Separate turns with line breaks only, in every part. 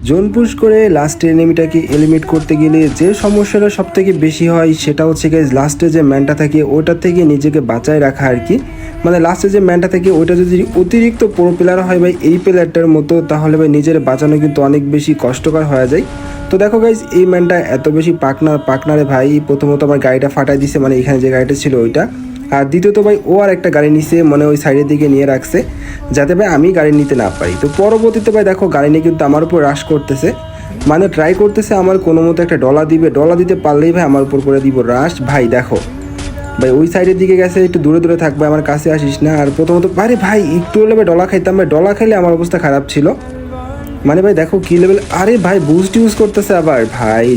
Zone push করে লাস্টে এনিমিটাকে eliminate করতে গেলে যে সমস্যাটা সব থেকে বেশি হয় সেটা হচ্ছে গাইজ লাস্টে যে ম্যানটা থাকে ওটার থেকে নিজেকে বাঁচায় রাখা আর কি। মানে লাস্টে যে ম্যানটা থাকে ওইটা যদি অতিরিক্ত প্রো প্লেয়ার হয় ভাই এই প্লেয়ারটার মতো, তাহলে ভাই নিজের বাঁচানো কিন্তু অনেক বেশি কষ্টকর হয়ে যায়। তো দেখো গাইজ এই ম্যানটা এত বেশি পাকনারে ভাই, প্রথমত আমার গাড়িটা ফাটাই দিছে, মানে এখানে যে গাড়িটা ছিল ওইটা। আর দ্বিতীয়ত ভাই ও আর একটা গাড়ি নিছে, মানে ওই সাইডের দিকে নিয়ে রাখছে যাতে ভাই আমি গাড়ি নিতে না পারি। তো পরবর্তীতে ভাই দেখো গাড়ি নিয়ে কিন্তু আমার উপর রাশ করতেছে, মানে ট্রাই করতেছে আমার কোনো মতো একটা ডলা দিতে পারলেই ভাই আমার উপর করে দিব রাশ। ভাই দেখো ভাই ওই সাইডের দিকে গেছে, একটু দূরে দূরে থাকবে, আমার কাছে আসিস না। আর প্রথমত আরে ভাই একটু হলে ভাই ডলা খাইতাম, ভাই ডলা খাইলে আমার অবস্থা খারাপ ছিল। মানে ভাই দেখো কি লেভেল, আরে ভাই বুস্ট ইউজ করতেছে আবার, ভাই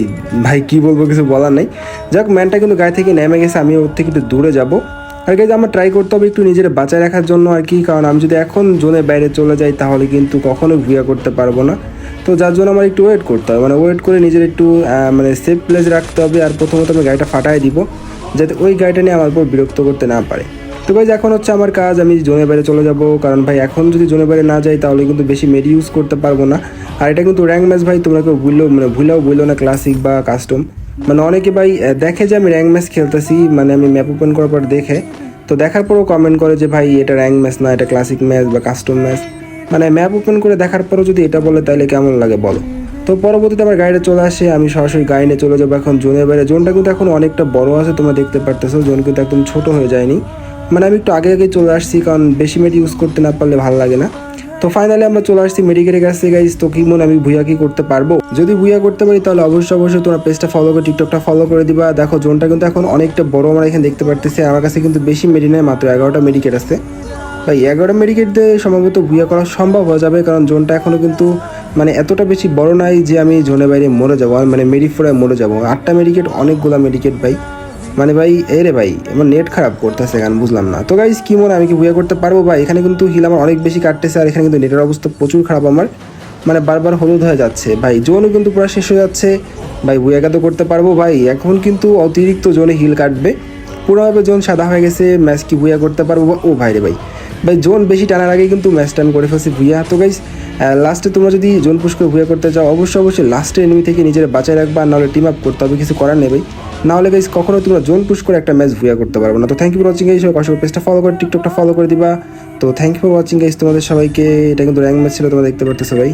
ভাই কি বলবো, কিছু বলার নেই। যাক ম্যানটা কিন্তু গায়ে থেকে নেমে গেছে, আমি ওর থেকে একটু দূরে যাবো। আর গাইজ আমার ট্রাই করতে হবে একটু নিজের বাঁচায় রাখার জন্য আর কি, কারণ আমি যদি এখন জোনের বাইরে চলে যাই তাহলে কিন্তু কখনোই ভুয়া করতে পারবো না। তো যার জন্য আমার একটু ওয়েট করতে হবে, মানে ওয়েট করে নিজের একটু মানে সেফ প্লেস রাখতে হবে। আর প্রথমত আমি গাড়িটা ফাটাই দিব যাতে ওই গাড়িটা নিয়ে আমার উপর বিরক্ত করতে না পারে। তো গাইজ এখন হচ্ছে আমার কাজ, আমি জোনের বাইরে চলে যাব, কারণ ভাই এখন যদি জোনের বাইরে না যাই তাহলে কিন্তু বেশি মেডি ইউজ করতে পারবো না। আর এটা কিন্তু র্যাঙ্ক ম্যাচ ভাই, তোমরা কেউ ভুলেও না ক্লাসিক বা কাস্টম। মানে অনেকে ভাই দেখে যে আমি র্যাঙ্ক ম্যাচ খেলতেছি, মানে আমি ম্যাপ ওপেন করার পর দেখে, তো দেখার পরেও কমেন্ট করে যে ভাই এটা র্যাঙ্ক ম্যাচ না, এটা ক্লাসিক ম্যাচ বা কাস্টম ম্যাচ। মানে ম্যাপ ওপেন করে দেখার পরেও যদি এটা বলে তাহলে কেমন লাগে বলো। তো পরবর্তীতে আমার গাড়িটা চলে আসে, আমি সরাসরি গাড়ি নিয়ে চলে যাবো এখন জোনের বাইরে। জোনটা কিন্তু এখন অনেকটা বড় আছে, তোমরা দেখতে পারতেছো, জোন কিন্তু একদম ছোট হয়ে যায়নি। মানে আমি একটু আগে চলে আসছি, কারণ বেশি মেডি ইউজ করতে না পারলে ভালো লাগে না। তো ফাইনালি আমরা চলে আসছি মেডিকেলের কাছে গাইজ। তো কি মনে আমি ভুয়া কি করতে পারবো? যদি ভুয়া করতে পারি তাহলে অবশ্যই তোমরা পেজটা ফলো করে টিকটকটা ফলো করে দিবা। দেখো জোনটা কিন্তু এখন অনেকটা বড়, আমরা এখানে দেখতে পারতেছি। আমার কাছে কিন্তু বেশি মেডি নেই, মাত্র 11টা মেডিকেট আছে ভাই। 11টা মেডিকেট দিয়ে সম্ভবত ভুয়া করা সম্ভব হয়ে যাবে, কারণ জোনটা এখনও কিন্তু মানে এতটা বেশি বড় নাই যে আমি জোনের বাইরে মরে যাবো, মানে মেডিফোরায় মরে যাবো। 8টা মেডিকেট অনেকগুলো মেডিকেট ভাই, মানে ভাই রে ভাই আমার নেট খারাপ করতেছে গান, বুঝলাম না। তো গাইজ কি মনে আমি কি ভুয়া করতে পারবো ভাই? এখানে কিন্তু হিল আমার অনেক বেশি কাটতেছে, আর এখানে কিন্তু নেটের অবস্থা প্রচুর খারাপ আমার, মানে বারবার হলুদ হয়ে যাচ্ছে ভাই। জোনও কিন্তু পুরো শেষ হয়ে যাচ্ছে ভাই, ভুয়াকে তো করতে পারবো ভাই। এখন কিন্তু অতিরিক্ত জোনে হিল কাটবে, পুরোভাবে জোন সাদা হয়ে গেছে, ম্যাচ কি ভুয়া করতে পারবো? ও ভাই রে ভাই, ভাই জোন বেশি টানার আগেই কিন্তু ম্যাচ টান করে ফেলছি ভুয়া। তো গাইজ লাস্টে তোমরা যদি জোন পুশ করে ভুয়া করতে চাও অবশ্যই লাস্টে এনিমি থেকে নিজের বাঁচায় রাখবা, নাহলে টিম আপ করতে হবে, কিছু করার নেই ভাই। নাহলে গাইজ কখনো তোমরা জোন পুশ করে একটা ম্যাচ ভুয়া করতে পারবো না। তো thank you for watching guys, কষ্ট পেজটা ফলো করে টিকটকটা ফলো করে দিবা। তো thank you for watching guys তোমাদের সবাইকে। এটা কিন্তু র্যাঙ্ক ম্যাচ ছিল, তোমরা দেখতে পারতেছো ভাই।